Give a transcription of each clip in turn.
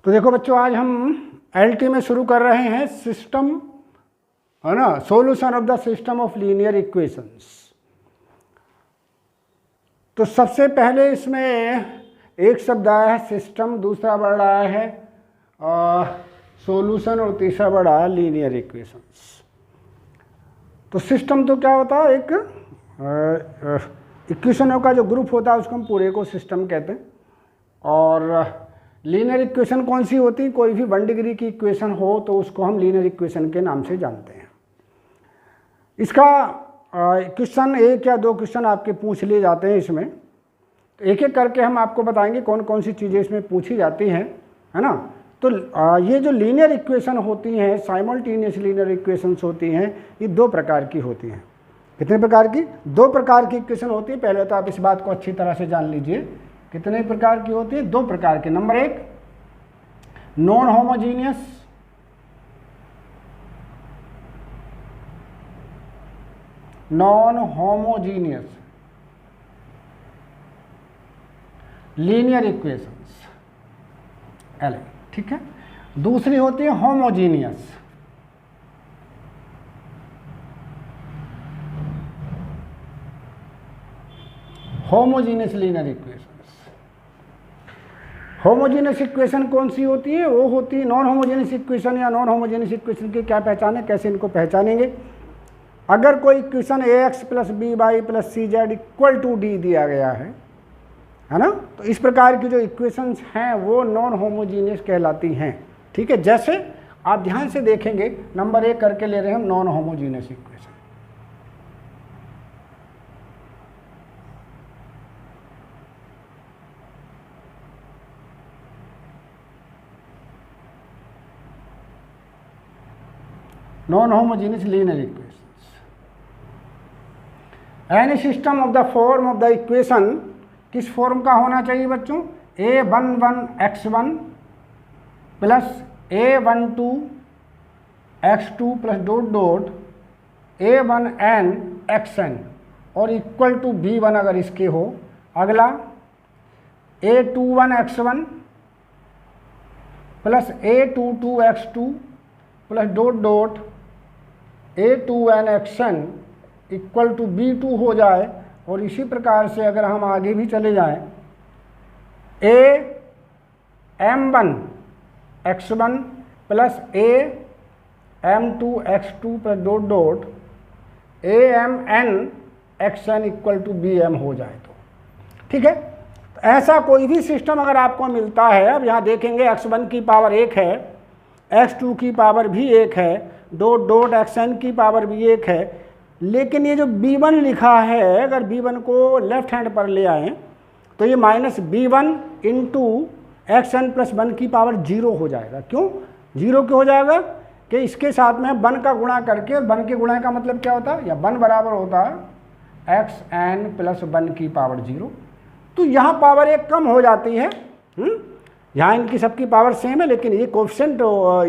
तो देखो बच्चों, आज हम एलटी में शुरू कर रहे हैं सिस्टम, है ना, solution of the system of linear equations. तो सबसे पहले इसमें एक शब्द आया है सिस्टम, दूसरा वर्ड आया है सॉल्यूशन और तीसरा वर्ड आया लीनियर इक्वेशंस। तो सिस्टम तो क्या होता है, एक इक्वेशनों का जो ग्रुप होता है उसको हम पूरे को सिस्टम कहते हैं। और लीनियर इक्वेशन कौन सी होती है, कोई भी 1 डिग्री की इक्वेशन हो तो उसको हम लीनियर इक्वेशन के नाम से जानते हैं। इसका क्वेश्चन 1 या 2 क्वेश्चन आपके पूछ लिए जाते हैं इसमें, तो एक एक करके हम आपको बताएंगे कौन कौन सी चीज़ें इसमें पूछी जाती हैं, है ना। तो ये जो लीनियर इक्वेशन होती हैं, साइमल्टेनियस लीनियर इक्वेशंस होती हैं, ये 2 प्रकार की होती हैं। कितने प्रकार की? 2 प्रकार की इक्वेशन होती है। पहले तो आप इस बात को अच्छी तरह से जान लीजिए, कितने प्रकार की होती है? 2 प्रकार के। Number 1 non homogeneous, non homogeneous linear equations, L, ठीक है। दूसरी होती है homogeneous, homogeneous linear equations. Homogeneous equation कौन सी होती है? वो होती है नॉन होमोजीनियस इक्वेशन या नॉन होमोजीनियस इक्वेशन की क्या पहचान है, कैसे इनको पहचानेंगे? अगर कोई equation ax + by + cz = d दिया गया है ना, तो इस प्रकार की जो इक्वेशंस हैं वो नॉन होमोजीनियस कहलाती हैं, ठीक है। जैसे आप ध्यान से देखेंगे, नंबर 1 करके ले रहे हैं हम non homogeneous equation. Non homogeneous linear equations, any system of the form of the equation, किस फॉर्म का होना चाहिए बच्चों? a11x1 + a12x2 + ... a1n(xn) और इक्वल टू b1 अगर इसके हो। अगला a21x1 + a22x2 + ... a2n(xn) equal to b2 हो जाए। और इसी प्रकार से अगर हम आगे भी चले जाएं, am1x1 + am2x2 + ... amn(xn) equal to bm हो जाए तो, ठीक है। तो ऐसा कोई भी सिस्टम अगर आपको मिलता है, अब यहाँ देखेंगे x1 की पावर 1 है, x2 की पावर भी 1 है, ... xn की पावर भी 1 है, लेकिन ये जो b1 लिखा है, अगर b1 को लेफ्ट हैंड पर ले आएँ तो ये -b1 × xn + 1 की पावर 0 हो जाएगा। क्यों 0 क्यों हो जाएगा? कि इसके साथ में 1 का गुणा करके, 1 के गुणा का मतलब क्या होता है, या 1 बराबर होता है xn + 1 की पावर 0। तो यहाँ पावर 1 कम हो जाती है। यहाँ इनकी सबकी पावर सेम है, लेकिन ये कोएफिशिएंट,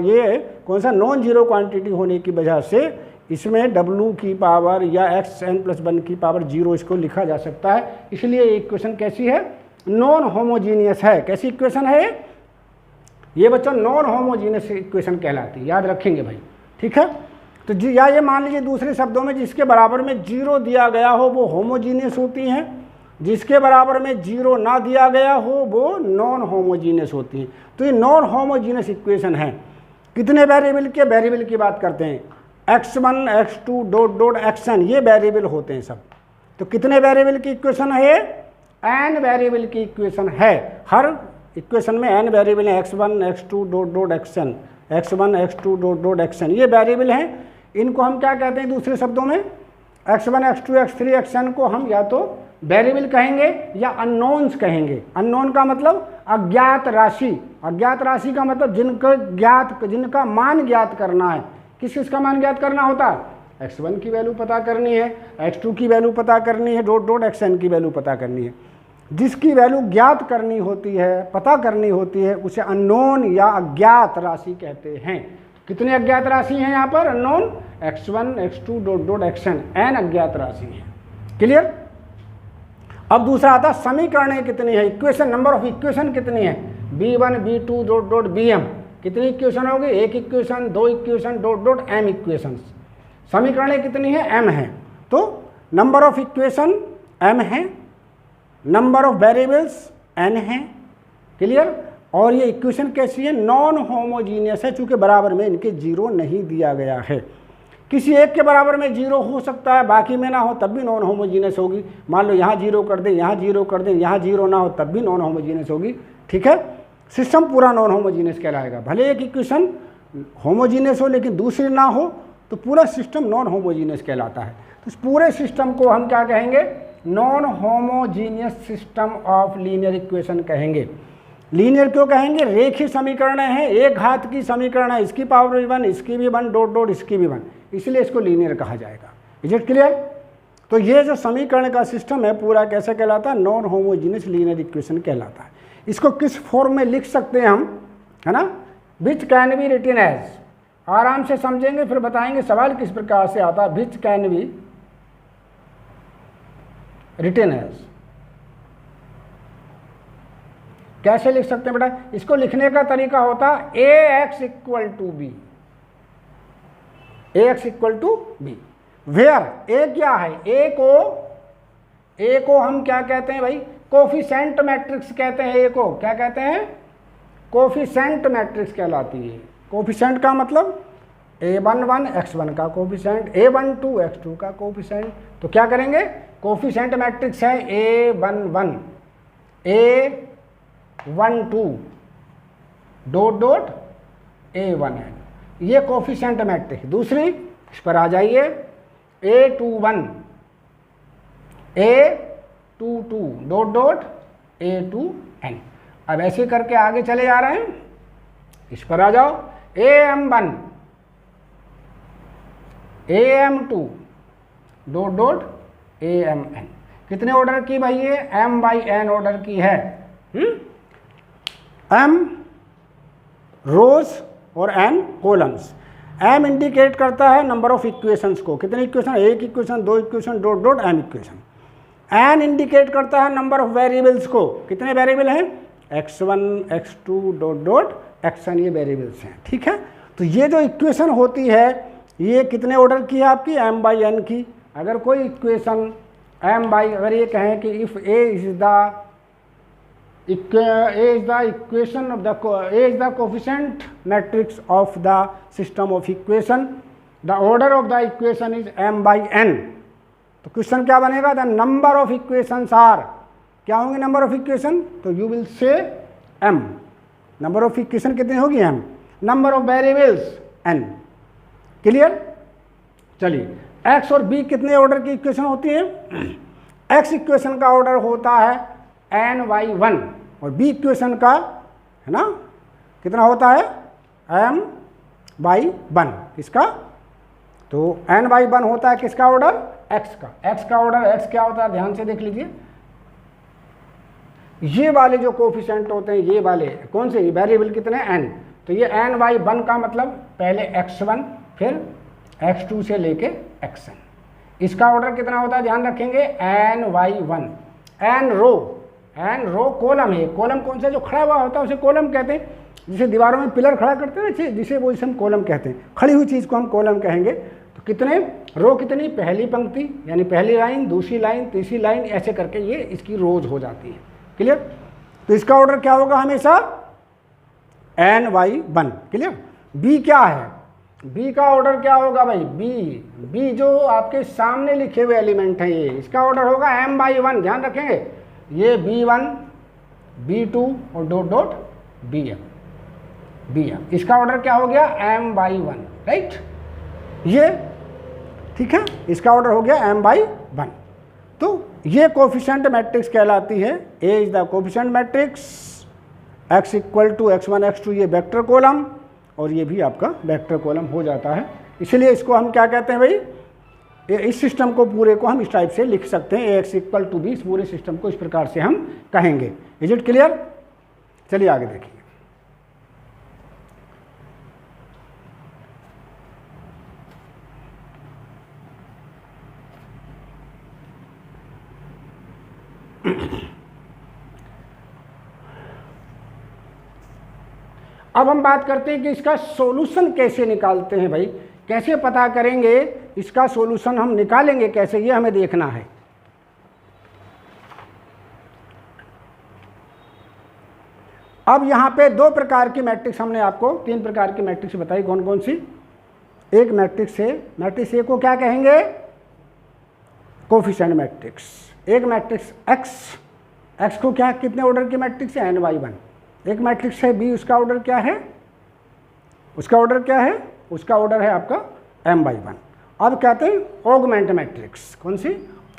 ये कौन सा नॉन जीरो क्वांटिटी होने की वजह से इसमें w की पावर या xn + 1 की पावर 0 इसको लिखा जा सकता है। इसलिए ये इक्वेशन कैसी है? नॉन होमोजीनियस है। कैसी इक्वेशन है ये बच्चों? नॉन होमोजीनियस इक्वेशन कहलाती है, याद रखेंगे भाई, ठीक है। तो या ये मान लीजिए दूसरे शब्दों में, जिसके बराबर में 0 दिया गया हो वो होमोजीनियस होती हैं, जिसके बराबर में 0 ना दिया गया हो वो नॉन होमोजीनियस होती हैं। तो ये नॉन होमोजीनियस इक्वेशन है। कितने वेरिएबल के? वेरिएबल की बात करते हैं, x1 x2 ... xn, ये वेरिएबल होते हैं सब। तो कितने वेरिएबल की इक्वेशन है? n वेरिएबल की इक्वेशन है। हर इक्वेशन में n वेरिएबल है, x1 x2 ... xn, x1 x2 ... xn, ये वेरिएबल हैं। इनको हम क्या कहते हैं दूसरे शब्दों में? x1 x2 x3 xn को हम या तो वेरिएबल कहेंगे या अननोन्स कहेंगे। अननोन का मतलब अज्ञात राशि, अज्ञात राशि का मतलब जिनका मान ज्ञात करना है। किस का मान ज्ञात करना होता है? x1 की वैल्यू पता करनी है, x2 की वैल्यू पता करनी है, ... xn की वैल्यू पता करनी है। जिसकी वैल्यू ज्ञात करनी होती है, पता करनी होती है, उसे अननोन या अज्ञात राशि कहते हैं। कितने अज्ञात राशि हैं यहाँ पर? Unknown x1 x2 ... xn, n अज्ञात राशि है। क्लियर? अब दूसरा आता है समीकरणें कितनी है, इक्वेशन, नंबर ऑफ इक्वेशन कितनी है। B1 B2 dot dot Bm, कितनी इक्वेशन होगी? एक इक्वेशन, दो equation, dot dot m equations. समीकरणें कितनी है? m है। तो नंबर ऑफ इक्वेशन m है, नंबर ऑफ वेरिएबल्स n है। क्लियर? और ये इक्वेशन कैसी है? नॉन होमोजीनियस है, चूंकि बराबर में इनके जीरो नहीं दिया गया है। किसी एक के बराबर में जीरो हो सकता है, बाकी में ना हो, तब भी नॉन होमोजीनियस होगी। मान लो यहाँ जीरो कर दे, यहाँ जीरो कर दे, यहाँ जीरो ना हो, तब भी नॉन होमोजीनियस होगी। ठीक है? सिस्टम पूरा नॉन होमोजीनियस कहलाएगा। भले एक इक्वेशन होमोजीनियस हो लेकिन दूसरी ना हो, तो पूरा सिस्टम नॉन होमोजीनियस कहलाता है। तो इस पूरे सिस्टम को हम क्या कहेंगे? Non homogeneous system of linear equation कहेंगे। लीनियर क्यों कहेंगे? रेखीय समीकरण है, एक घात की समीकरण है, इसकी पावर भी 1, इसकी भी 1, डॉट डॉट इसकी भी 1, इसलिए इसको लीनियर कहा जाएगा। Is it clear? तो ये जो समीकरण का सिस्टम है पूरा कैसे कहलाता है? नॉन होमोजीनियस लीनियर इक्वेशन कहलाता है। इसको किस फॉर्म में लिख सकते हैं हम, है ना? Which can be written as, आराम से समझेंगे फिर बताएंगे सवाल किस प्रकार से आता है। Which can be written as, कैसे लिख सकते हैं बेटा? इसको लिखने का तरीका होता है A X equal to B, A X equal to B, where A क्या है? ए को हम क्या कहते हैं भाई? कोफिशिएंट मैट्रिक्स कहते हैं। ए को क्या कहते हैं? कोफिशिएंट मैट्रिक्स कहलाती है। कोफिशिएंट का मतलब A11 x1 का कोफिशिएंट, A12 x2 का कोफिशिएंट। तो क्या करेंगे? कोफिशिएंट मैट्रिक्स है A11 A12 dot dot A1n, ये कोफिशिएंट मैट्रिक्स। दूसरी इस पर आ जाइए, A21 A22 dot dot A2n। अब ऐसे करके आगे चले जा रहे हैं, इस पर आ जाओ, AM1 AM2 dot dot AMN। कितने ऑर्डर की भाई? ये m/n ऑर्डर की है। m रोज और n कॉलम्स। m इंडिकेट करता है नंबर ऑफ इक्वेशंस को। कितने इक्वेशन? एक इक्वेशन, दो equation, dot dot m equation. n indicate करता है नंबर ऑफ वेरिएबल्स को। कितने वेरिएबल हैं? x1 x2 dot dot xn, ये वेरिएबल्स हैं। ठीक है? तो ये जो इक्वेशन होती है ये कितने ऑर्डर की है आपकी? m/n की। अगर कोई इक्वेशन अगर ये कहें कि if a is the coefficient matrix of the system of equation, the order of the equation is m/n, तो क्वेश्चन क्या बनेगा? The number of equations are, क्या होंगे नंबर ऑफ इक्वेशन? तो you will say m, number of equation कितनी होगी? m, number of variables n। Clear? चलिए, x और b कितने ऑर्डर की इक्वेशन होती है? x इक्वेशन का ऑर्डर होता है n/1 और b इक्वेशन का, है ना, कितना होता है? m/1। किसका? तो n/1 होता है किसका ऑर्डर? x का। x का ऑर्डर, x क्या होता है? ध्यान से देख लीजिए, ये वाले जो कोफिशिएंट होते हैं, ये वाले कौन से? वेरिएबल कितने? n। तो ये n/1 का मतलब पहले x1 फिर x2 से लेके xn। इसका ऑर्डर कितना होता है? ध्यान रखेंगे, n/1। n रो कॉलम है। कॉलम कौन सा? जो खड़ा हुआ होता है उसे कॉलम कहते हैं। जिसे दीवारों में पिलर खड़ा करते हैं जिसे वो हम कॉलम कहते हैं। खड़ी हुई चीज़ को हम कॉलम कहेंगे। तो कितने रो? कितनी? पहली पंक्ति यानी पहली लाइन, दूसरी लाइन, तीसरी लाइन, ऐसे करके ये इसकी रोज हो जाती है। क्लियर? तो इसका ऑर्डर क्या होगा? हमेशा n/1। क्लियर? b क्या है? b का ऑर्डर क्या होगा भाई? b जो आपके सामने लिखे हुए एलिमेंट हैं, ये इसका ऑर्डर होगा m/1। ध्यान रखेंगे, ये b1 b2 और डॉट डॉट bm। इसका ऑर्डर क्या हो गया? m/1, right? ये ठीक है, इसका ऑर्डर हो गया m/1। तो ये कोफिशिएंट मैट्रिक्स कहलाती है। a is the coefficient matrix, x equal to x1 x2 ये वेक्टर कॉलम, और ये भी आपका वेक्टर कॉलम हो जाता है। इसलिए इसको हम क्या कहते हैं भाई? इस सिस्टम को पूरे को हम इस टाइप से लिख सकते हैं, ax इक्वल टू b। इस पूरे सिस्टम को इस प्रकार से हम कहेंगे। Is it clear? चलिए आगे देखिए। अब हम बात करते हैं कि इसका सॉल्यूशन कैसे निकालते हैं भाई, कैसे पता करेंगे इसका सॉल्यूशन हम निकालेंगे कैसे, ये हमें देखना है। अब यहाँ पे दो प्रकार की मैट्रिक्स हमने आपको, तीन प्रकार की मैट्रिक्स बताई, कौन कौन सी। एक मैट्रिक्स है, मैट्रिक्स ए को क्या कहेंगे, कोफिशिएंट मैट्रिक्स। एक मैट्रिक्स एक्स को क्या, कितने ऑर्डर की मैट्रिक्स है, n/1। एक मैट्रिक्स है बी, उसका ऑर्डर क्या है, उसका ऑर्डर क्या है, उसका ऑर्डर है आपका m/1। अब कहते हैं ऑगमेंट मैट्रिक्स, कौन सी,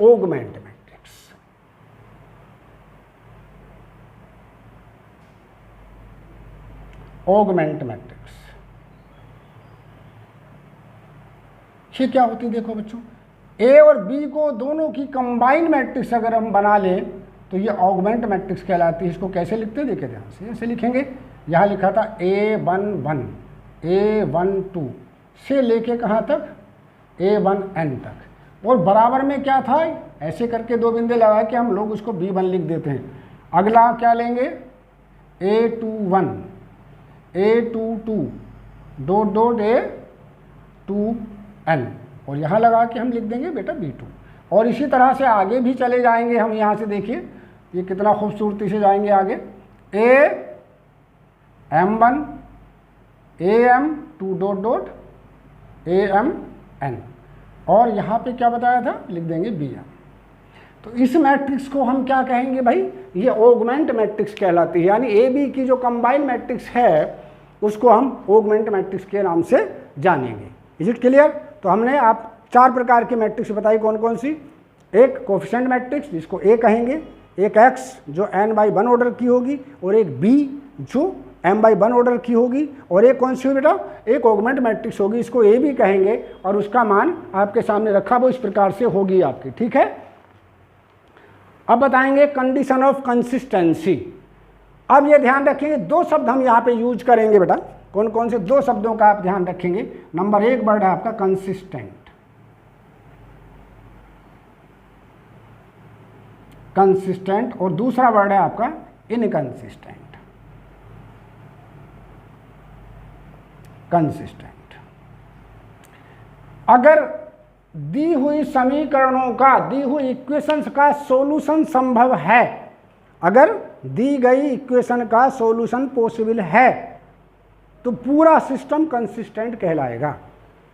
ऑगमेंट मैट्रिक्स। ऑगमेंट मैट्रिक्स ये क्या होती है, देखो बच्चों, ए और बी को दोनों की कंबाइंड मैट्रिक्स अगर हम बना लें तो ये ऑगमेंट मैट्रिक्स कहलाती है। इसको कैसे लिखते हैं, देखिए ध्यान से, ऐसे लिखेंगे। यहाँ लिखा था A11 A12 से लेके कहाँ तक, A1n तक, और बराबर में क्या था, ऐसे करके दो बिंदे लगा के हम लोग उसको B1 लिख देते हैं। अगला क्या लेंगे, A21 A22 dot dot A2n, और यहाँ लगा के हम लिख देंगे बेटा B2। और इसी तरह से आगे भी चले जाएंगे हम, यहाँ से देखिए ये कितना खूबसूरती से जाएंगे आगे, AM1 AM2 dot dot AMN, और यहाँ पे क्या बताया था, लिख देंगे BM। तो इस मैट्रिक्स को हम क्या कहेंगे भाई, ये ऑगमेंट मैट्रिक्स कहलाती है। यानी ए बी की जो कंबाइंड मैट्रिक्स है उसको हम ऑगमेंट मैट्रिक्स के नाम से जानेंगे। Is it clear. तो हमने आप चार प्रकार की मैट्रिक्स बताई, कौन कौन सी, एक कोफिशिएंट मैट्रिक्स जिसको ए कहेंगे, एक एक्स जो n/1 ऑर्डर की होगी, और एक बी जो m/1 ऑर्डर की होगी, और एक कौन सी बेटा, एक ऑगमेंट मैट्रिक्स होगी, इसको ए भी कहेंगे, और उसका मान आपके सामने रखा वो इस प्रकार से होगी आपकी, ठीक है। अब बताएंगे कंडीशन ऑफ कंसिस्टेंसी। अब ये ध्यान रखेंगे, दो शब्द हम यहाँ पे यूज करेंगे बेटा, कौन कौन से दो शब्दों का आप ध्यान रखेंगे। नंबर एक वर्ड है आपका कंसिस्टेंट, कंसिस्टेंट, और दूसरा वर्ड है आपका इनकंसिस्टेंट, कंसिस्टेंट। अगर दी हुई समीकरणों का, दी हुई इक्वेशंस का सॉल्यूशन संभव है, अगर दी गई इक्वेशन का सॉल्यूशन पॉसिबल है, तो पूरा सिस्टम कंसिस्टेंट कहलाएगा।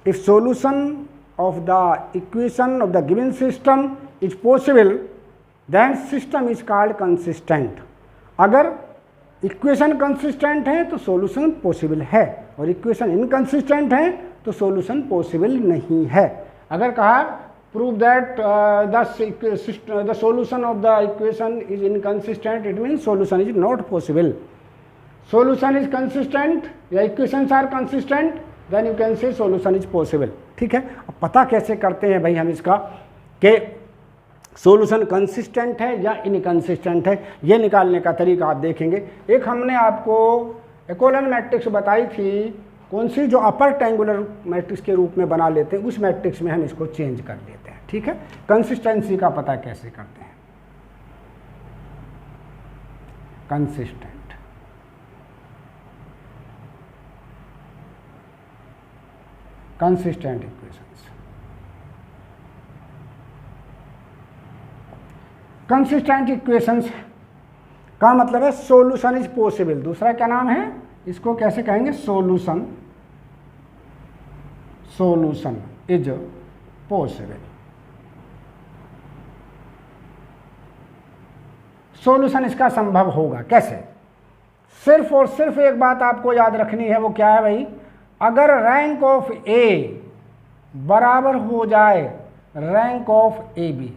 If solution of the equation of the given system is possible then system is called consistent. अगर इक्वेशन कंसिस्टेंट है तो सॉल्यूशन पॉसिबल है, और इक्वेशन इनकंसिस्टेंट है तो सॉल्यूशन पॉसिबल नहीं है। अगर कहा prove that the solution of the equation is inconsistent, it means solution is not possible. Solution is consistent या equations are consistent, then you can say solution is possible, ठीक है। अब पता कैसे करते हैं भाई हम इसका कि सॉल्यूशन कंसिस्टेंट है या इनकंसिस्टेंट है, ये निकालने का तरीका आप देखेंगे। एक हमने आपको एकोलन मैट्रिक्स बताई थी, कौन सी, जो अपर ट्रायंगुलर मैट्रिक्स के रूप में बना लेते हैं, उस मैट्रिक्स में हम इसको चेंज कर लेते हैं, ठीक है। कंसिस्टेंसी का पता कैसे करते हैं, consistent, consistent equations. Consistent equations का मतलब है सॉल्यूशन इज पॉसिबल। दूसरा क्या नाम है, इसको कैसे कहेंगे, solution, solution is possible. Solution इसका संभव होगा कैसे, सिर्फ और सिर्फ एक बात आपको याद रखनी है, वो क्या है भाई, अगर रैंक ऑफ ए बराबर हो जाए rank of A B.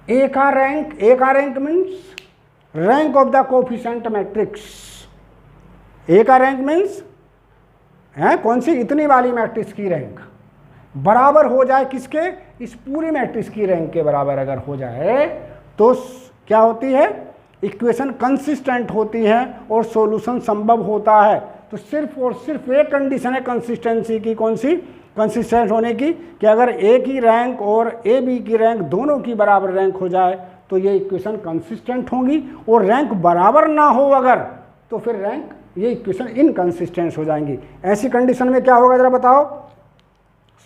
A का rank means rank of the coefficient matrix. A का रैंक मीन्स है कौन सी, इतनी वाली मैट्रिक्स की रैंक बराबर हो जाए किसके, इस पूरी मैट्रिक्स की रैंक के बराबर अगर हो जाए तो क्या होती है, इक्वेशन कंसिस्टेंट होती है और सॉल्यूशन संभव होता है। तो सिर्फ और सिर्फ एक कंडीशन है कंसिस्टेंसी की, कौन सी, कंसिस्टेंट होने की, कि अगर ए की रैंक और ए बी की रैंक दोनों की बराबर रैंक हो जाए तो ये इक्वेशन कंसिस्टेंट होंगी, और रैंक बराबर ना हो अगर, तो फिर रैंक ये इक्वेशन इनकंसिस्टेंट हो जाएंगी। ऐसी कंडीशन में क्या होगा जरा बताओ,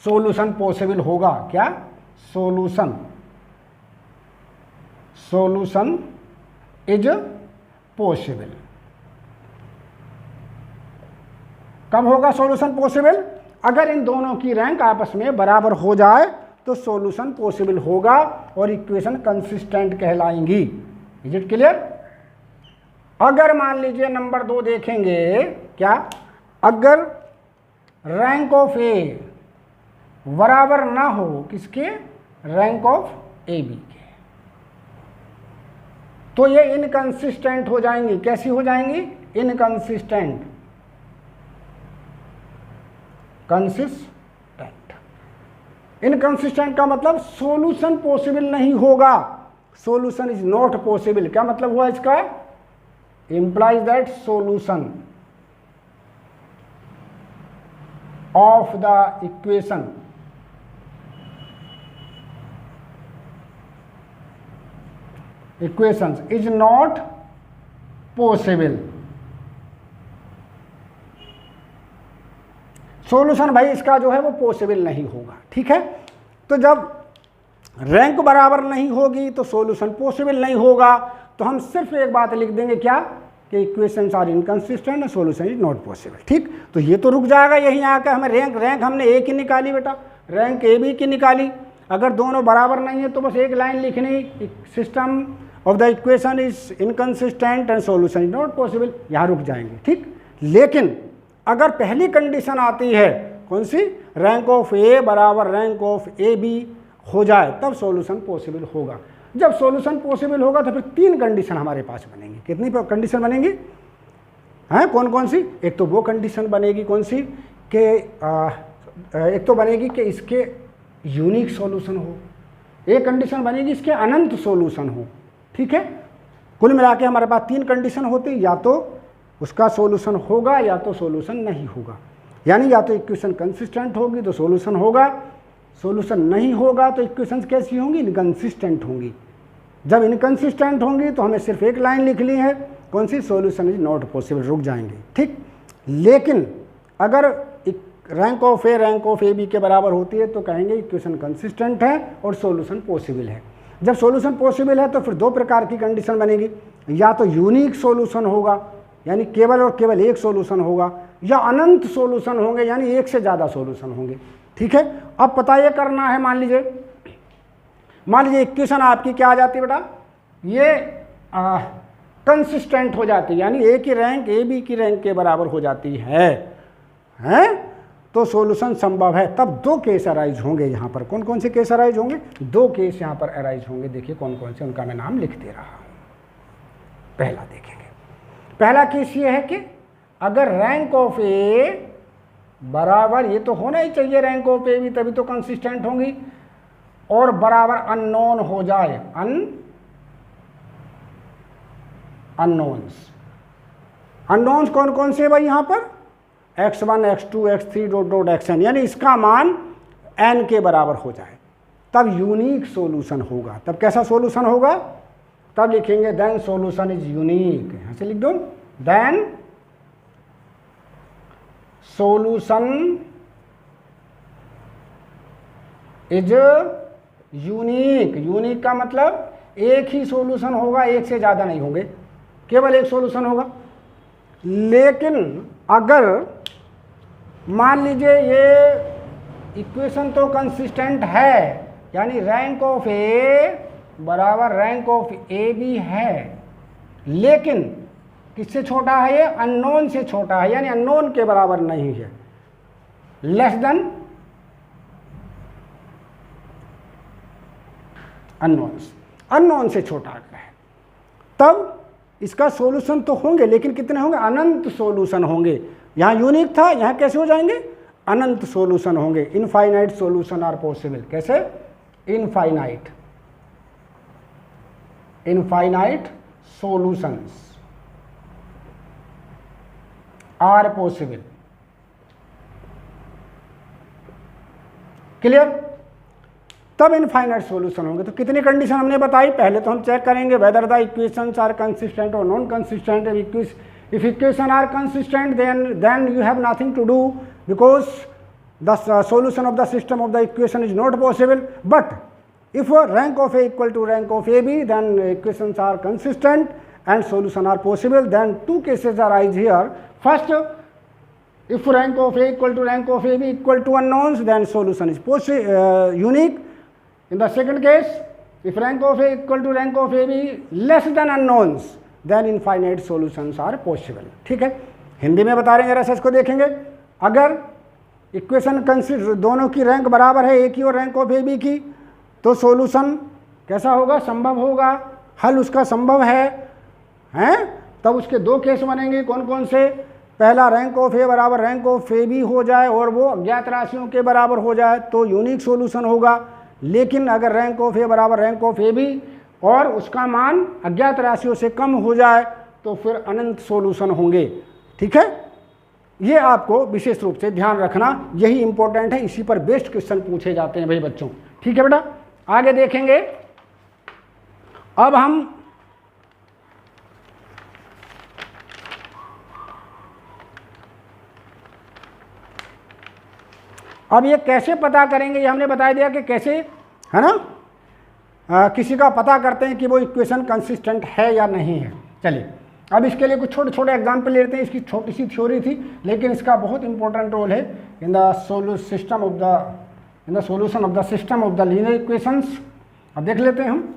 सॉल्यूशन पॉसिबल होगा क्या, सॉल्यूशन इज पॉसिबल। कब होगा सॉल्यूशन पॉसिबल, अगर इन दोनों की रैंक आपस में बराबर हो जाए तो सॉल्यूशन पॉसिबल होगा और इक्वेशन कंसिस्टेंट कहलाएंगी। Is it clear. अगर मान लीजिए नंबर 2 देखेंगे, क्या, अगर रैंक ऑफ ए बराबर ना हो किसके, रैंक ऑफ ए बी के, तो ये इनकंसिस्टेंट हो जाएंगी। कैसी हो जाएंगी, इनकंसिस्टेंट, कंसिस्टेंट। इनकंसिस्टेंट का मतलब सॉल्यूशन पॉसिबल नहीं होगा, सॉल्यूशन इज नॉट पॉसिबल। क्या मतलब हुआ इसका, implies that solution of the equations is not possible। Solution भाई इसका जो है वो पॉसिबल नहीं होगा। ठीक है, तो जब रैंक बराबर नहीं होगी तो सॉल्यूशन पॉसिबल नहीं होगा, तो हम सिर्फ एक बात लिख देंगे क्या, कि equations are inconsistent and solution is not possible. ठीक, तो ये तो रुक जाएगा यहीं आकर। हमें रैंक हमने ए की निकाली बेटा, रैंक ए बी की निकाली, अगर दोनों बराबर नहीं है तो बस एक लाइन लिखनी, system of the equation is inconsistent and solution is not possible, यहाँ रुक जाएंगे। ठीक, लेकिन अगर पहली कंडीशन आती है कौन सी, रैंक ऑफ ए बराबर रैंक ऑफ ए बी हो जाए तब सॉल्यूशन पॉसिबल होगा। जब सॉल्यूशन पॉसिबल होगा तो फिर 3 कंडीशन हमारे पास बनेंगी। कितनी कंडीशन बनेंगी हैं, कौन कौन सी, एक तो वो कंडीशन बनेगी कौन सी कि एक तो बनेगी कि इसके यूनिक सॉल्यूशन हो, एक कंडीशन बनेगी इसके अनंत सॉल्यूशन हो। ठीक है, कुल मिला के हमारे पास 3 कंडीशन होती, या तो उसका सॉल्यूशन होगा या तो सॉल्यूशन नहीं होगा। यानी या तो इक्वेशन कंसिस्टेंट होगी तो सॉल्यूशन होगा, सॉल्यूशन नहीं होगा तो इक्वेशंस कैसी होंगी, इनकंसिस्टेंट होंगी। जब इनकंसिस्टेंट होंगी तो हमें सिर्फ एक लाइन लिखनी है, कौन सी, सॉल्यूशन इज नॉट पॉसिबल, रुक जाएंगे। ठीक, लेकिन अगर रैंक ऑफ ए बी के बराबर होती है तो कहेंगे इक्वेशन कंसिस्टेंट है और सॉल्यूशन पॉसिबल है। जब सॉल्यूशन पॉसिबल है तो फिर 2 प्रकार की कंडीशन बनेगी, या तो यूनिक सॉल्यूशन होगा यानी केवल और केवल एक सॉल्यूशन होगा, या अनंत सॉल्यूशन होंगे यानी एक से ज़्यादा सॉल्यूशन होंगे। ठीक है, अब पता ये करना है, मान लीजिए इक्वेशन आपकी क्या आ जाती है बेटा, ये कंसिस्टेंट हो जाती है, यानी ए की रैंक ए बी की रैंक के बराबर हो जाती है तो सॉल्यूशन संभव है। तब 2 केस अराइज होंगे यहाँ पर। कौन कौन से केस अराइज होंगे, 2 केस यहाँ पर अराइज होंगे। देखिए कौन कौन से, उनका मैं नाम लिखते रहा हूँ। पहला देखेंगे, पहला केस ये है कि अगर रैंक ऑफ ए बराबर, ये तो होना ही चाहिए रैंक ऑफ ए बी, तभी तो कंसिस्टेंट होंगी, और बराबर अननोन हो जाए, अननोन्स कौन कौन से भाई यहाँ पर, x1 x2 x3 dot dot xn, यानी इसका मान n के बराबर हो जाए तब यूनिक सॉल्यूशन होगा। तब कैसा सॉल्यूशन होगा, तब लिखेंगे देन सॉल्यूशन इज यूनिक, यहाँ से लिख दो, then solution is unique. Unique का मतलब एक ही सॉल्यूशन होगा, एक से ज़्यादा नहीं होंगे, केवल एक सॉल्यूशन होगा। लेकिन अगर मान लीजिए ये इक्वेशन तो कंसिस्टेंट है, यानी रैंक ऑफ ए बराबर रैंक ऑफ ए बी है, लेकिन किससे छोटा है, ये अननोन से छोटा है, यानी अननोन के बराबर नहीं है, लेस देन अननोन से छोटा है, तब इसका सॉल्यूशन तो होंगे, लेकिन कितने होंगे, अनंत सॉल्यूशन होंगे। यहाँ यूनिक था, यहाँ कैसे हो जाएंगे, अनंत सॉल्यूशन होंगे। Infinite solution are possible. कैसे, infinite solutions are possible. Clear, तब इनफाइनाइट सॉल्यूशन होंगे। तो कितनी कंडीशन हमने बताई, पहले तो हम चेक करेंगे whether the equations are consistent और non consistent. If equation are consistent, then you have nothing to do, because the solution of the system of the equation is not possible. But if rank of A equal to rank of AB, then equations are consistent and solution are possible. Then two cases arise here. First, if rank of A equal to rank of AB equal to unknowns, then solution is unique. In the second case, if rank of A equal to rank of AB less than unknowns, then infinite solutions are possible. ठीक है, हिंदी में बता रहे हैं, जरा इसको देखेंगे. अगर इक्वेशन कंसिडर दोनों की रैंक बराबर है, ए की और रैंक ऑफ ए बी की, तो सॉल्यूशन कैसा होगा? संभव होगा, हल उसका संभव है, हैं? तब उसके दो केस बनेंगे. कौन कौन से? पहला, रैंक ऑफ ए बराबर रैंक ऑफ ए बी हो जाए और वो अज्ञात राशियों के बराबर हो जाए तो यूनिक सॉल्यूशन होगा. लेकिन अगर रैंक ऑफ ए बराबर रैंक ऑफ ए बी और उसका मान अज्ञात राशियों से कम हो जाए तो फिर अनंत सॉल्यूशन होंगे. ठीक है, ये आपको विशेष रूप से ध्यान रखना, यही इंपॉर्टेंट है. इसी पर बेस्ड क्वेश्चन पूछे जाते हैं भाई बच्चों. ठीक है बेटा, आगे देखेंगे. अब ये कैसे पता करेंगे, ये हमने बता दिया कि कैसे, है ना, किसी का पता करते हैं कि वो इक्वेशन कंसिस्टेंट है या नहीं है. चलिए, अब इसके लिए कुछ छोटे छोटे एग्जाम्पल लेते हैं. इसकी छोटी सी थ्योरी थी, लेकिन इसका बहुत इंपॉर्टेंट रोल है in the solution of the system of the linear equations. अब देख लेते हैं हम.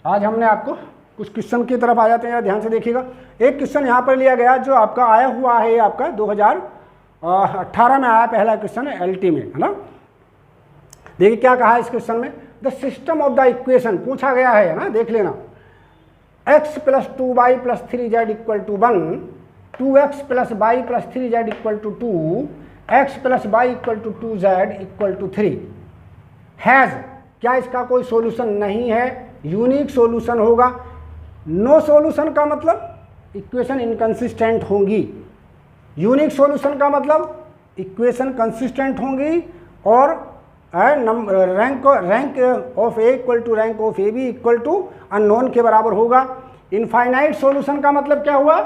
आज हमने आपको कुछ क्वेश्चन की तरफ आ जाते हैं, ध्यान से देखिएगा. एक क्वेश्चन यहाँ पर लिया गया जो आपका आया हुआ है, आपका 2018 में आया पहला क्वेश्चन है, LT में, है ना. देखिए क्या कहा है इस क्वेश्चन में. The system of the equation पूछा गया है ना, देख लेना. x plus 2y plus 3z equal to 1, 2x plus y plus 3z equal to 2, x plus y equal to 2z equal to 3 has, क्या इसका कोई सॉल्यूशन नहीं है? यूनिक सॉल्यूशन होगा. नो सॉल्यूशन का मतलब इक्वेशन इनकंसिस्टेंट होंगी. यूनिक सॉल्यूशन का मतलब इक्वेशन कंसिस्टेंट होंगी और rank of A equal to rank of A B equal to unknown के बराबर होगा. इनफाइनाइट सॉल्यूशन का मतलब क्या हुआ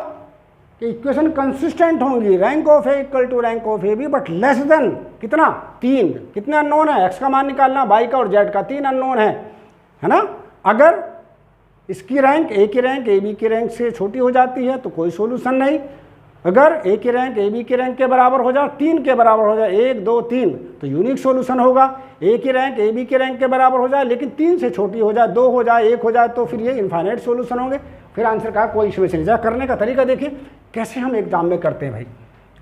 कि इक्वेशन कंसिस्टेंट होंगी, rank of A equal to rank of A B, but less than कितना? 3. कितने अननोन है? एक्स का मान निकालना, वाई का और जेड का, 3 अननोन है ना. अगर इसकी रैंक ए की रैंक ए बी की रैंक से छोटी हो जाती है तो कोई सॉल्यूशन नहीं. अगर ए की रैंक ए बी की रैंक के बराबर हो जाए, 3 के बराबर हो जाए, 1 2 3, तो यूनिक सॉल्यूशन होगा. ए की रैंक ए बी की रैंक के बराबर हो जाए लेकिन 3 से छोटी हो जाए, 2 हो जाए, 1 हो जाए, तो फिर ये इनफाइनाइट सॉल्यूशन होंगे. फिर आंसर का कोई इसमें से नहीं. करने का तरीका देखिए कैसे हम एग्जाम में करते हैं भाई.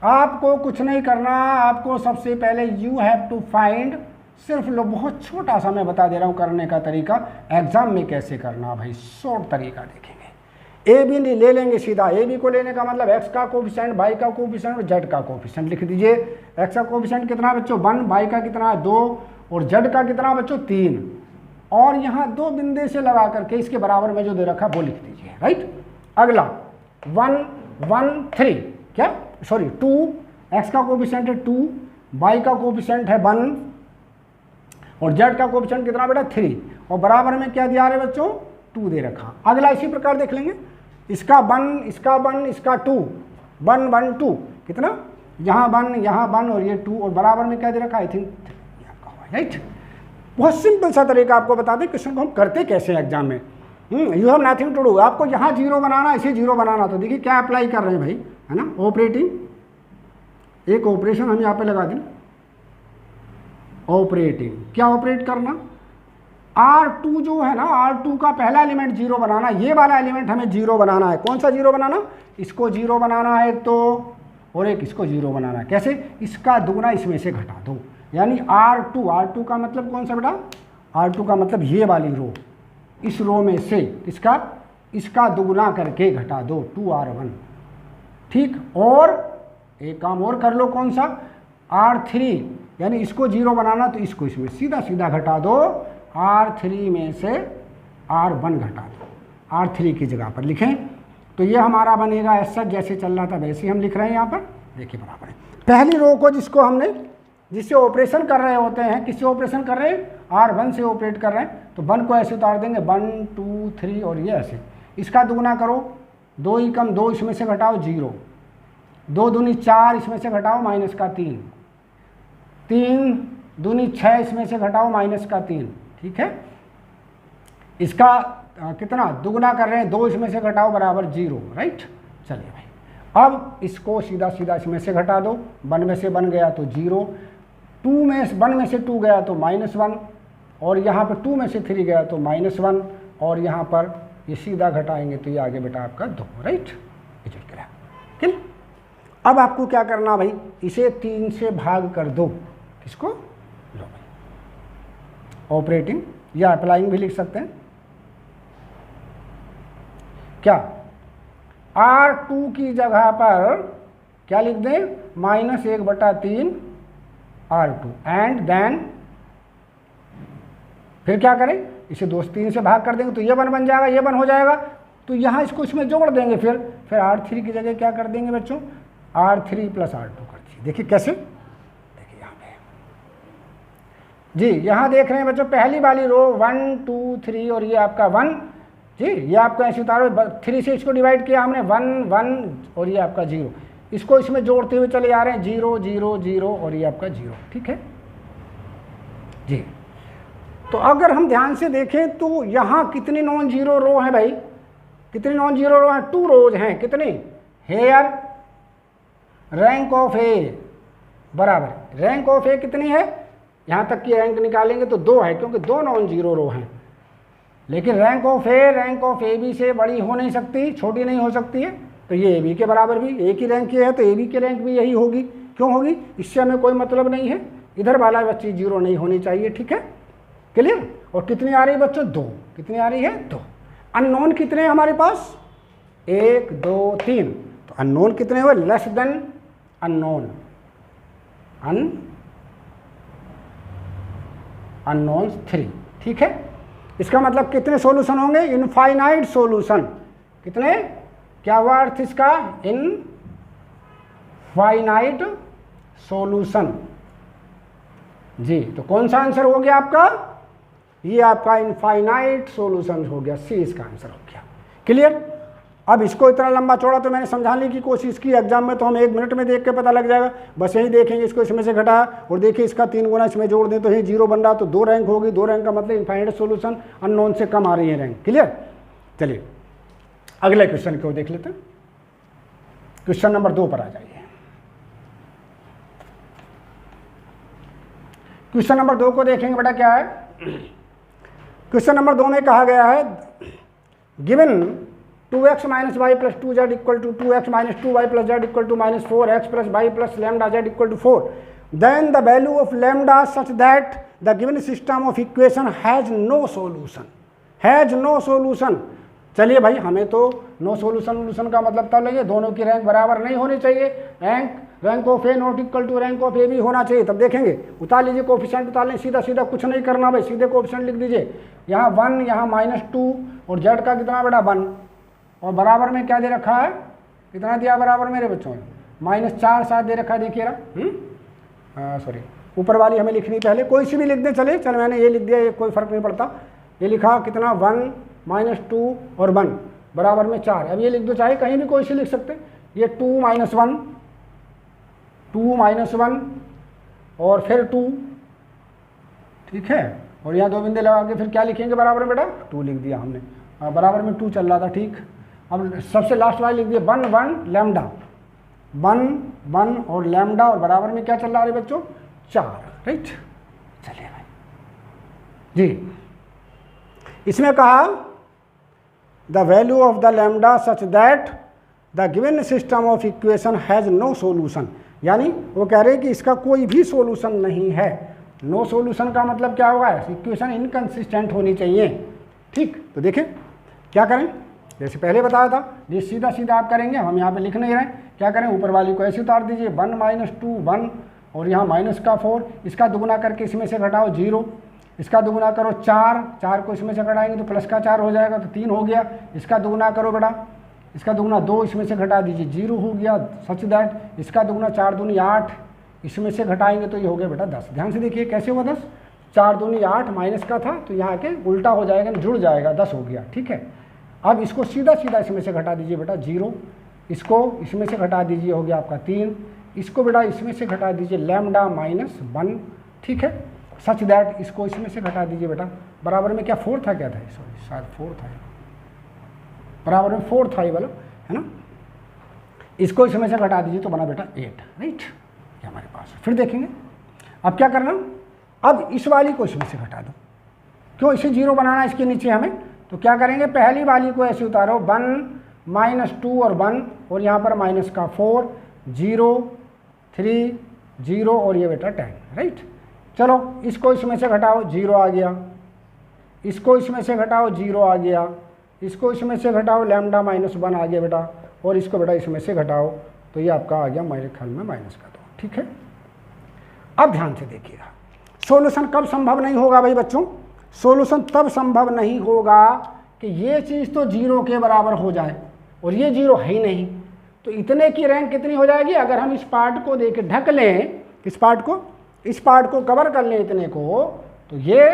आपको कुछ नहीं करना, आपको सबसे पहले यू हैव टू फाइंड, सिर्फ लो बहुत छोटा सा मैं बता दे रहा हूँ करने का तरीका, एग्जाम में कैसे करना भाई. शॉर्ट तरीका देखेंगे. ए बी ले लेंगे सीधा. ए बी को लेने का मतलब एक्स का कोफिशिएंट, वाई का कोफिशिएंट और जेड का कोफिशिएंट लिख दीजिए. एक्स का कोफिशिएंट कितना बच्चों? 1, वाई का कितना है? 2, और जेड का कितना बच्चों? 3. और यहाँ 2 बिंदु से लगा करके इसके बराबर में जो दे रखा वो लिख दीजिए. राइट. अगला 1 1 3, क्या सॉरी 2, एक्स का कोफिशिएंट है 2, वाई का कोफिशिएंट है 1 और जेड का कोफिशिएंट कितना बेटा? 3, और बराबर में क्या दिया रहे बच्चों? 2 दे रखा. अगला इसी प्रकार देख लेंगे. इसका 1, इसका 1, इसका 2, 1 1 2, कितना? यहाँ 1 यहाँ 1 और ये 2, और बराबर में क्या दे रखा? I think. राइट. बहुत सिंपल सा तरीका आपको बता दें क्वेश्चन को हम करते कैसे हैं एग्जाम में. You have nothing to do. आपको यहाँ 0 बनाना, इसे 0 बनाना. तो देखिए क्या अप्लाई कर रहे हैं भाई, है ना. ऑपरेटिंग, एक ऑपरेशन हम यहाँ पे लगा दें. ऑपरेटिंग, क्या ऑपरेट करना? R2 जो है ना, R2 का पहला एलिमेंट 0 बनाना. ये वाला एलिमेंट हमें 0 बनाना है. कौन सा 0 बनाना? इसको 0 बनाना है तो, और एक इसको 0 बनाना है. कैसे? इसका दुगना इसमें से घटा दो. यानी R2 का मतलब कौन सा बेटा? R2 का मतलब ये वाली रो, इस रो में से इसका दुगना करके घटा दो, 2R1. ठीक. और एक काम और कर लो, कौन सा? R3, यानी इसको 0 बनाना तो इसको इसमें सीधा सीधा घटा दो. R3 में से R1 घटा दो, R3 की जगह पर लिखें तो ये हमारा बनेगा ऐसा जैसे चल रहा था वैसे हम लिख रहे हैं यहाँ पर. देखिए बराबर है. पहली रो को जिसको हमने, जिससे ऑपरेशन कर रहे होते हैं, किससे ऑपरेशन कर रहे हैं? R1 से ऑपरेट कर रहे हैं, तो 1 को ऐसे उतार देंगे, 1 2 3, और ये ऐसे. इसका दुगना करो, 2 ही कम 2 इसमें से घटाओ 0, 2 दूनी 4, इसमें से घटाओ माइनस का 3, 3 दूनी 6, इसमें से घटाओ माइनस का 3, ठीक है। इसका कितना दुगना कर रहे हैं, 2 इसमें से घटाओ बराबर 0, राइट। चलिए भाई, अब इसको सीधा सीधा इसमें से घटा दो, 1 में से 1 गया तो 0, 2 में 1 में से 2 गया तो -1, और यहाँ पर 2 में से 3 गया तो -1, और यहाँ पर ये सीधा घटाएंगे तो ये आगे बेटा आपका 2, राइट। ये चल गया, ठीक। अब आपको क्या करना भाई, इसे 3 से भाग कर दो, किसको, लो भाई, ऑपरेटिंग या अप्लाइंग भी लिख सकते हैं। क्या R2 की जगह पर क्या लिख दें, -1/3 R2, एंड देन फिर क्या करें, इसे 2 से 3 से भाग कर देंगे तो ये 1 बन जाएगा, ये 1 हो जाएगा, तो यहाँ इसको इसमें जोड़ देंगे, फिर R3 की जगह क्या कर देंगे बच्चों, R3 + R2 कर दीजिए। देखिए कैसे, देखिए यहाँ पे जी, यहाँ देख रहे हैं बच्चों, पहली वाली रो 1 2 3 और ये आपका 1 जी, ये आपका ऐसे उतारो, 3 से इसको डिवाइड किया हमने, 1 1 और ये आपका 0, इसको इसमें जोड़ते हुए चले जा रहे हैं, 0 0 0 और ये आपका 0, ठीक है जी। तो अगर हम ध्यान से देखें तो यहाँ कितनी नॉन जीरो रो हैं भाई, कितनी नॉन जीरो रो हैं, 2 रोज हैं, कितनी, हेयर रैंक ऑफ ए बराबर रैंक ऑफ ए कितनी है, यहाँ तक की रैंक निकालेंगे तो 2 है, क्योंकि 2 नॉन जीरो रो हैं, लेकिन रैंक ऑफ ए बी से बड़ी हो नहीं सकती, छोटी नहीं हो सकती है, तो ये ए बी के बराबर भी, ए की रैंक ये है तो ए बी की रैंक भी यही होगी, क्यों होगी, इससे हमें कोई मतलब नहीं है, इधर वाला बच्ची 0 नहीं होनी चाहिए, ठीक है, क्लियर। और कितनी आ रही है बच्चों, 2, कितनी आ रही है, 2। अननोन कितने हैं हमारे पास, 1 2 3, तो अननोन कितने हुए, लेस देन अननोन, अननोन 3, ठीक है। इसका मतलब कितने सॉल्यूशन होंगे, इनफाइनाइट सॉल्यूशन, कितने, क्या हुआ अर्थ इसका, इनफाइनाइट सॉल्यूशन जी। तो कौन सा आंसर हो गया आपका, ये आपका इनफाइनाइट सॉल्यूशन हो गया, सी इसका आंसर हो गया, क्लियर। अब इसको इतना लंबा चौड़ा तो मैंने समझाने की कोशिश की, एग्जाम में तो हम 1 मिनट में देख के पता लग जाएगा, बस यही देखेंगे, इसको इसमें से घटाया और देखिए इसका 3 गुना इसमें जोड़ दें तो ये 0 बन रहा, तो 2 रैंक होगी, 2 रैंक का मतलब इनफाइनाइट सॉल्यूशन, अननोन से कम आ रही है रैंक, क्लियर। चलिए अगले क्वेश्चन को देख लेते हैं, क्वेश्चन नंबर 2 पर आ जाइए। क्वेश्चन नंबर 2 को देखेंगे बेटा, क्या है, क्वेश्चन नंबर 2 में कहा गया है, given 2x - y + 2z = 2x - 2y + z = -4x + y + λz = 4, then the value of lambda such that the given system of equation has no solution, has no solution। चलिए भाई, हमें तो नो सोल्यूशन का मतलब तब लगे, दोनों की रैंक बराबर नहीं होनी चाहिए, rank of A not equal to rank of A भी होना चाहिए, तब देखेंगे। उतार लीजिए कोफिशिएंट, उतार लें, सीधा सीधा कुछ नहीं करना भाई, सीधे कोफिशिएंट लिख दीजिए, यहाँ 1 यहाँ -2 और z का कितना बेटा 1, और बराबर में क्या दे रखा है, कितना दिया बराबर मेरे बच्चों ने, -4 साथ दे रखा है, देखिए ना, सॉरी ऊपर वाली हमें लिखनी पहले, कोई सी भी लिख दें, चले चल मैंने ये लिख दिया, ये कोई फर्क नहीं पड़ता, ये लिखा कितना 1 -2 और 1 बराबर में 4, अब ये लिख दो, चाहे कहीं भी कोई सी लिख सकते, ये 2 - 1 2 - 1 और फिर 2, ठीक है, और यहाँ 2 बिंदु लगा के फिर क्या लिखेंगे बराबर में बेटा, 2 लिख दिया हमने, बराबर में 2 चल रहा था, ठीक। अब सबसे लास्ट वाली लिख दिया 1 1 लैम्डा, 1 1 और लैम्डा, और बराबर में क्या चल रहा है बच्चों, 4, राइट। चलिए भाई जी, इसमें कहा the value of the lambda such that the given system of equation has no solution, यानी वो कह रहे हैं कि इसका कोई भी सोल्यूशन नहीं है। नो सोल्यूशन का मतलब क्या होगा, इक्वेशन इनकंसिस्टेंट होनी चाहिए, ठीक। तो देखें क्या करें, जैसे पहले बताया था, ये सीधा सीधा आप करेंगे, हम यहाँ पे लिख नहीं रहे, क्या करें, ऊपर वाली को ऐसे उतार दीजिए, 1 - 2 1 और यहाँ -4, इसका दुगुना करके इसमें से घटाओ 0, इसका दुगुना करो 4 को इसमें से घटाएंगे तो +4 हो जाएगा, तो 3 हो गया, इसका दुगुना करो बेटा, इसका दुगुना 2 इसमें से घटा दीजिए 0 हो गया, सच दैट इसका दुगुना 4 दूनी 8 इसमें से घटाएंगे तो ये हो गया बेटा 10। ध्यान से देखिए कैसे हुआ 10, 4 दूनी 8 माइनस का था तो यहाँ के उल्टा हो जाएगा, जुड़ जाएगा, 10 हो गया, ठीक है। अब इसको सीधा सीधा इसमें से घटा दीजिए बेटा 0, इसको इसमें से घटा दीजिए, हो गया आपका 3। इसको बेटा इसमें से घटा दीजिए लैम्डा माइनस 1, ठीक है, सच दैट इसको इसमें से घटा दीजिए बेटा, बराबर में क्या 4 था, क्या था, सॉरी शायद 4 था, बराबर में 4 था ये वाला, है ना। इसको इसमें से घटा दीजिए तो बना बेटा 8, राइट, ये हमारे पास। फिर देखेंगे अब क्या करना, अब इस वाली को इसमें से घटा दो, क्यों, इसे 0 बनाना इसके नीचे हमें, तो क्या करेंगे, पहली वाली को ऐसे उतारो 1 -2 और 1, और यहाँ पर माइनस का 4, 0 3 0 और ये बेटा 10, राइट। चलो इसको इसमें से घटाओ, 0 आ गया, इसको इसमें से घटाओ, 0 आ गया, इसको इसमें से घटाओ, लैम्डा माइनस 1 आ गया बेटा, और इसको बेटा इसमें से घटाओ तो ये आपका आ गया मेरे ख्याल में माइनस का 2, ठीक है। अब ध्यान से देखिएगा, सॉल्यूशन कब संभव नहीं होगा भाई बच्चों, सॉल्यूशन तब संभव नहीं होगा कि ये चीज़ तो 0 के बराबर हो जाए और ये 0 है ही नहीं, तो इतने की रैंक कितनी हो जाएगी, अगर हम इस पार्ट को देके ढक लें, इस पार्ट को कवर कर लें इतने को, तो ये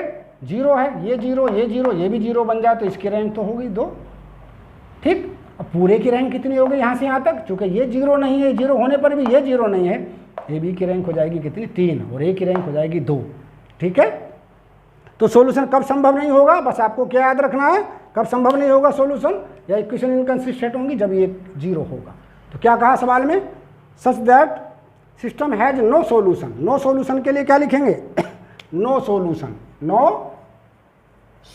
0 है, ये 0, ये 0, ये भी 0 बन जाए तो इसकी रैंक तो होगी 2, ठीक। अब पूरे की रैंक कितनी होगी यहाँ से यहाँ तक, चूँकि ये 0 नहीं है, 0 होने पर भी ये 0 नहीं है, ए बी की रैंक हो जाएगी कितनी 3 और ए की रैंक हो जाएगी 2, ठीक है। तो सॉल्यूशन कब संभव नहीं होगा, बस आपको क्या याद रखना है, कब संभव नहीं होगा सॉल्यूशन, या इक्वेशन इनकंसिस्टेंट होंगी जब ये 0 होगा। तो क्या कहा सवाल में, such that system has no solution, no solution के लिए क्या लिखेंगे, नो सॉल्यूशन, नो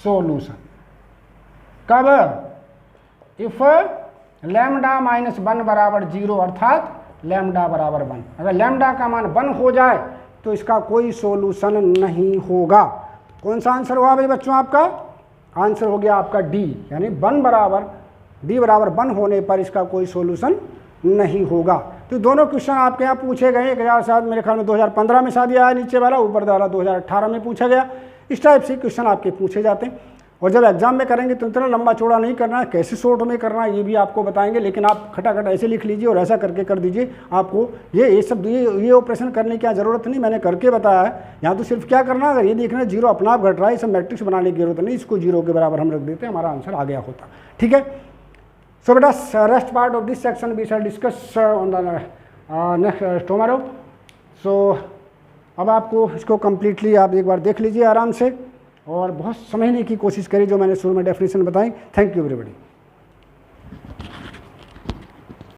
सॉल्यूशन कब, इफ लैम्डा माइनस 1 बराबर 0 अर्थात लैम्डा बराबर 1, अगर लैम्डा का मान 1 हो जाए तो इसका कोई सॉल्यूशन नहीं होगा। कौन सा आंसर हुआ भाई बच्चों आपका, आंसर हो गया आपका डी, यानी 1 बराबर डी बराबर 1 होने पर इसका कोई सॉल्यूशन नहीं होगा। तो दोनों क्वेश्चन आपके यहाँ पूछे गए, एक हज़ार शायद मेरे ख्याल में 2015 में शायद आया नीचे वाला, ऊपर वाला 2018 में पूछा गया। इस टाइप से क्वेश्चन आपके पूछे जाते हैं, और जब एग्जाम में करेंगे तो इतना लंबा चौड़ा नहीं करना है, कैसे शॉर्ट में करना है ये भी आपको बताएंगे, लेकिन आप खटाखट ऐसे लिख लीजिए और ऐसा करके कर दीजिए। आपको ये सब ये ऑपरेशन करने की ज़रूरत नहीं, मैंने करके बताया है। यहाँ तो सिर्फ क्या करना है, अगर ये देखना है 0 अपना आप घट रहा है, सब मैट्रिक्स बनाने की जरूरत नहीं, इसको 0 के बराबर हम रख देते हैं, हमारा आंसर आ गया होता, ठीक है। सो बेटा rest part of this section we shall discuss on the next tomorrow. सो अब आपको इसको कम्प्लीटली आप एक बार देख लीजिए आराम से, और बहुत समझने की कोशिश करिए जो मैंने शुरू में डेफिनेशन बताई। Thank you everybody.